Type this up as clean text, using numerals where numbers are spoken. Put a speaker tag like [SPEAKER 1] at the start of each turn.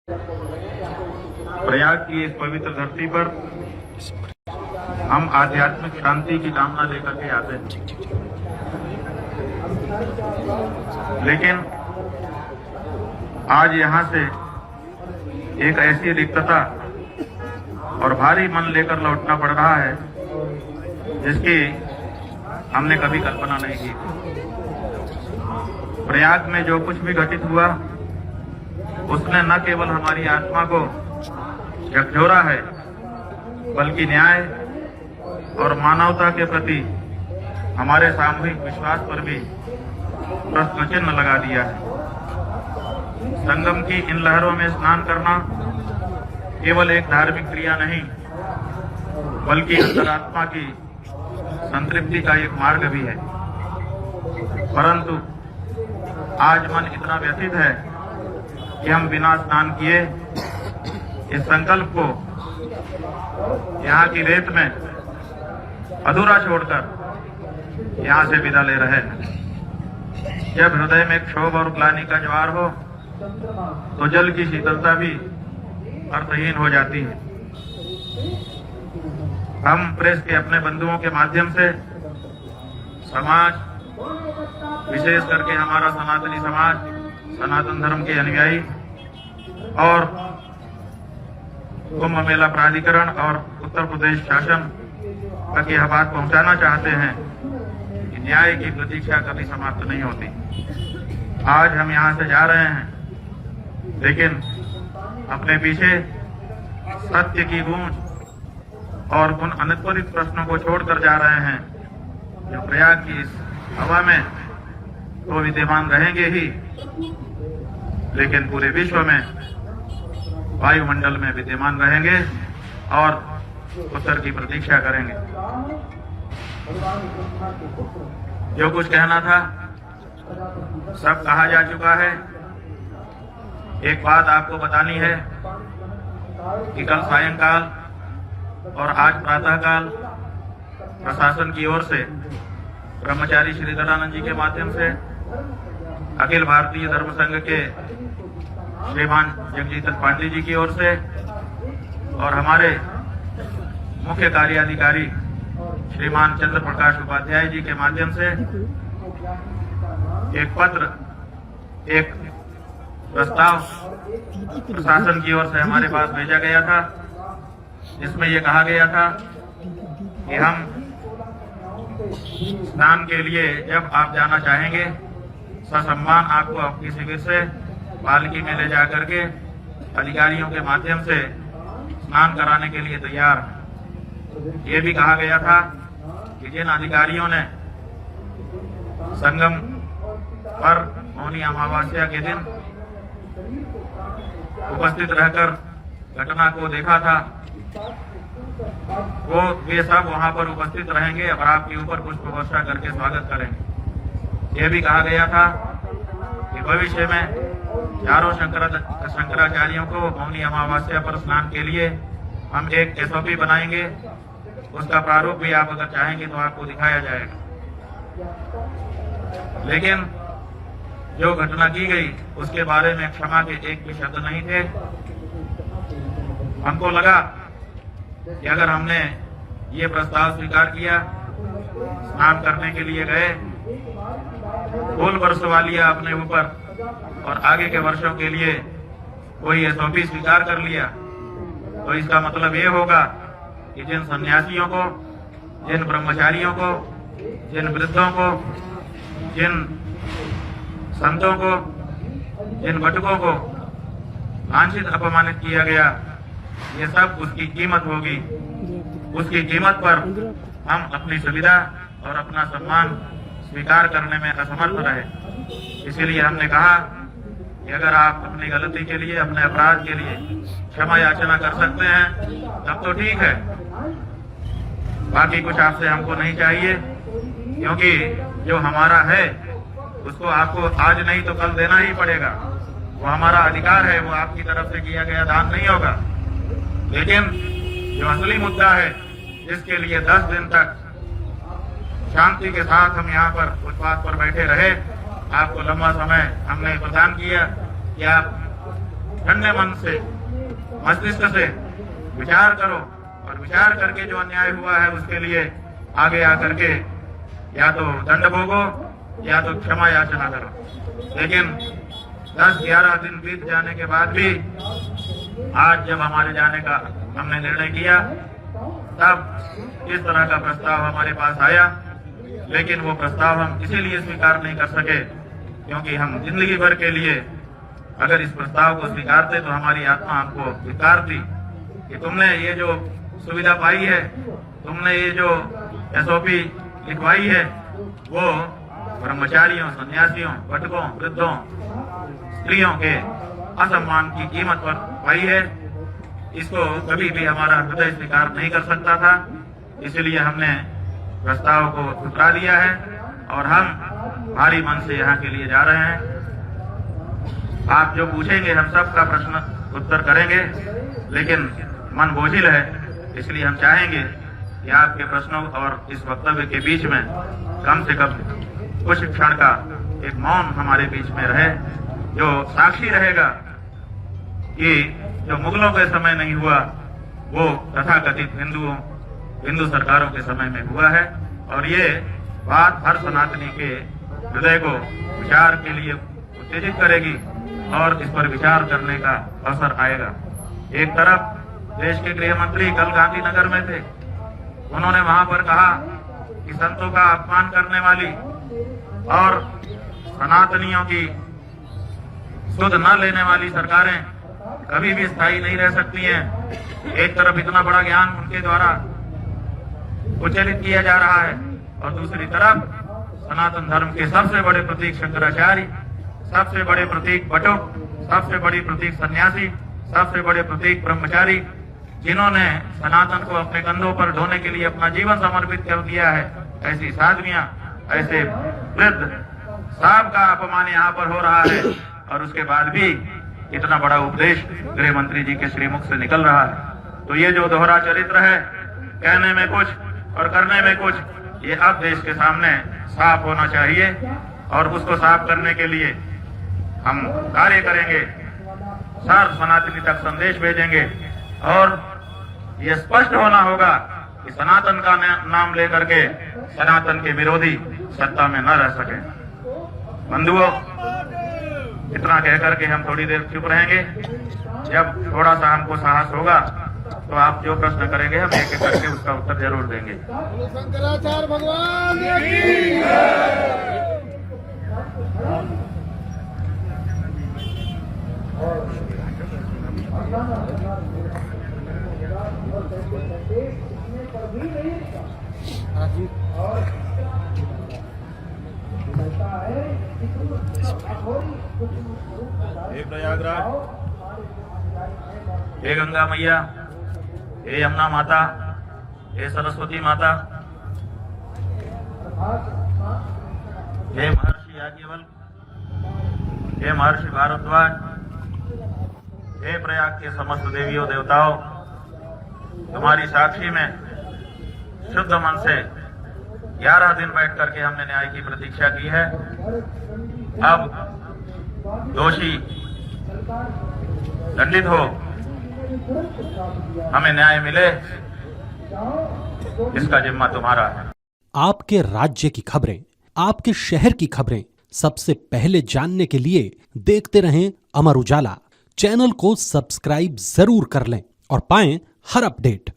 [SPEAKER 1] प्रयाग की इस पवित्र धरती पर हम आध्यात्मिक शांति की कामना लेकर के आते हैं, लेकिन आज यहाँ से एक ऐसी रिक्तता और भारी मन लेकर लौटना पड़ रहा है जिसकी हमने कभी कल्पना नहीं की। प्रयाग में जो कुछ भी घटित हुआ उसने न केवल हमारी आत्मा को झकझोरा है, बल्कि न्याय और मानवता के प्रति हमारे सामूहिक विश्वास पर भी प्रश्न चिन्ह लगा दिया है। संगम की इन लहरों में स्नान करना केवल एक धार्मिक क्रिया नहीं, बल्कि अंतरात्मा की संतृप्ति का एक मार्ग भी है। परंतु आज मन इतना व्यथित है कि हम बिना स्नान किए इस संकल्प को यहाँ की रेत में अधूरा छोड़कर यहाँ से विदा ले रहे हैं। जब हृदय में क्षोभ और ग्लानि का ज्वार हो तो जल की शीतलता भी अर्थहीन हो जाती है। हम प्रेस के अपने बंधुओं के माध्यम से समाज, विशेष करके हमारा सनातनी समाज, सनातन धर्म के अनुयायी और कुंभ मेला प्राधिकरण और उत्तर प्रदेश शासन तक यह बात पहुंचाना चाहते हैं कि न्याय की प्रतीक्षा कभी समाप्त नहीं होती। आज हम यहां से जा रहे हैं, लेकिन अपने पीछे सत्य की गूंज और उन अनुत्तरित प्रश्नों को छोड़कर जा रहे हैं जो प्रयाग की इस हवा में तो विद्यमान रहेंगे ही, लेकिन पूरे विश्व में वायुमंडल में विद्यमान रहेंगे और उत्तर की प्रतीक्षा करेंगे। जो कुछ कहना था सब कहा जा चुका है। एक बात आपको बतानी है कि कल सायंकाल और आज प्रातःकाल प्रशासन की ओर से ब्रह्मचारी श्रीधरानंद जी के माध्यम से अखिल भारतीय धर्म संघ के श्रीमान जगजीतन पांडे जी की ओर से और हमारे मुख्य कार्याधिकारी श्रीमान चंद्र प्रकाश उपाध्याय जी के माध्यम से एक पत्र, एक प्रस्ताव प्रशासन की ओर से हमारे पास भेजा गया था, जिसमें यह कहा गया था कि हम स्नान के लिए जब आप जाना चाहेंगे ससम्मान आपको आपकी शिविर से पालकी में ले जाकर के अधिकारियों के माध्यम से स्नान कराने के लिए तैयार हैं। ये भी कहा गया था कि जिन अधिकारियों ने संगम पर मौनी अमावस्या के दिन उपस्थित रहकर घटना को देखा था, वे सब वहां पर उपस्थित रहेंगे और आपके ऊपर पुष्प वर्षा करके स्वागत करेंगे। यह भी कहा गया था कि भविष्य में चारों शंकराचार्यों को मौनी अमावस्या पर स्नान के लिए हम एक SOP बनाएंगे। उसका प्रारूप भी आप अगर चाहेंगे तो आपको दिखाया जाएगा। लेकिन जो घटना की गई उसके बारे में क्षमा के एक भी शब्द नहीं थे। हमको लगा कि अगर हमने ये प्रस्ताव स्वीकार किया, स्नान करने के लिए गए, फूल बरसवा लिया अपने ऊपर और आगे के वर्षों के लिए कोई SOP स्वीकार कर लिया, तो इसका मतलब ये होगा कि जिन सन्यासियों को, जिन ब्रह्मचारियों को, जिन वृद्धों को, जिन संतों को, जिन भटकों को लांछित अपमानित किया गया, ये सब उसकी कीमत होगी। उसकी कीमत पर हम अपनी सुविधा और अपना सम्मान स्वीकार करने में असमर्थ रहे। इसीलिए हमने कहा कि अगर आप अपनी गलती के लिए, अपने अपराध के लिए क्षमा याचना कर सकते हैं तब तो ठीक है, बाकी कुछ आपसे हमको नहीं चाहिए, क्योंकि जो हमारा है उसको आपको आज नहीं तो कल देना ही पड़ेगा। वो हमारा अधिकार है, वो आपकी तरफ से किया गया दान नहीं होगा। लेकिन जो असली मुद्दा है, जिसके लिए 10 दिन तक शांति के साथ हम यहाँ पर फुटपाथ पर बैठे रहे, आपको लंबा समय हमने प्रदान किया कि आप ठंडे मन से, मस्तिष्क से विचार करो और विचार करके जो अन्याय हुआ है उसके लिए आगे आकर के या तो दंड भोगो या तो क्षमा याचना करो। लेकिन 10-11 दिन बीत जाने के बाद भी आज जब हमारे जाने का हमने निर्णय किया तब इस तरह का प्रस्ताव हमारे पास आया, लेकिन वो प्रस्ताव हम इसीलिए स्वीकार नहीं कर सके क्योंकि हम जिंदगी भर के लिए अगर इस प्रस्ताव को स्वीकारते तो हमारी आत्मा हमको स्वीकारती कि तुमने ये जो सुविधा पाई है, तुमने ये जो एसओपी लिखवाई है, वो ब्रह्मचारियों, सन्यासियों, भटकों, वृद्धों, स्त्रियों के असम्मान की कीमत पर पाई है। इसको कभी भी हमारा हृदय स्वीकार नहीं कर सकता था, इसलिए हमने प्रस्ताव को ठुकरा दिया है और हम भारी मन से यहाँ के लिए जा रहे हैं। आप जो पूछेंगे हम सब का प्रश्न उत्तर करेंगे, लेकिन मन बोझिल है, इसलिए हम चाहेंगे कि आपके प्रश्नों और इस वक्तव्य के बीच में कम से कम कुछ क्षण का एक मौन हमारे बीच में रहे, जो साक्षी रहेगा कि जो मुगलों के समय नहीं हुआ वो तथाकथित हिंदू सरकारों के समय में हुआ है। और ये बात हर सनातनी के हृदय को विचार के लिए उत्तेजित करेगी और इस पर विचार करने का अवसर आएगा। एक तरफ देश के गृह मंत्री कल गांधीनगर में थे, उन्होंने वहां पर कहा कि संतों का अपमान करने वाली और सनातनियों की सुध न लेने वाली सरकारें कभी भी स्थायी नहीं रह सकती हैं। एक तरफ इतना बड़ा ज्ञान उनके द्वारा उच्चारित किया जा रहा है और दूसरी तरफ सनातन धर्म के सबसे बड़े प्रतीक शंकराचार्य, सबसे बड़े प्रतीक बटुक, सबसे बड़ी प्रतीक सन्यासी, सबसे बड़े प्रतीक ब्रह्मचारी, जिन्होंने सनातन को अपने कंधों पर ढोने के लिए अपना जीवन समर्पित कर दिया है, ऐसी साधवियां, ऐसे वृद्ध सब का अपमान यहाँ पर हो रहा है और उसके बाद भी इतना बड़ा उपदेश गृह मंत्री जी के श्रीमुख से निकल रहा है। तो ये जो दोहरा चरित्र है, कहने में कुछ और करने में कुछ, ये अब देश के सामने साफ होना चाहिए और उसको साफ करने के लिए हम कार्य करेंगे, सर्व सनातनी तक संदेश भेजेंगे और ये स्पष्ट होना होगा कि सनातन का नाम लेकर के सनातन के विरोधी सत्ता में न रह सके। बंधुओं, इतना कहकर के हम थोड़ी देर चुप रहेंगे। जब थोड़ा सा हमको साहस होगा तो आप जो प्रश्न करेंगे हम एक एक करके उसका उत्तर जरूर देंगे।
[SPEAKER 2] शंकराचार्य भगवान
[SPEAKER 1] हे प्रयागराज, हे गंगा मैया, हे यमुना माता, हे सरस्वती माता, हे महर्षि याज्ञवल्क्य, हे महर्षि भारद्वाज, हे प्रयाग के समस्त देवियों देवताओं, तुम्हारी साक्षी में शुद्ध मन से 11 दिन बैठ करके हमने न्याय की प्रतीक्षा की है। अब दोषी दंडित हो, हमें न्याय मिले, इसका जिम्मा तुम्हारा है।
[SPEAKER 3] आपके राज्य की खबरें, आपके शहर की खबरें सबसे पहले जानने के लिए देखते रहें अमर उजाला। चैनल को सब्सक्राइब जरूर कर लें और पाएं हर अपडेट।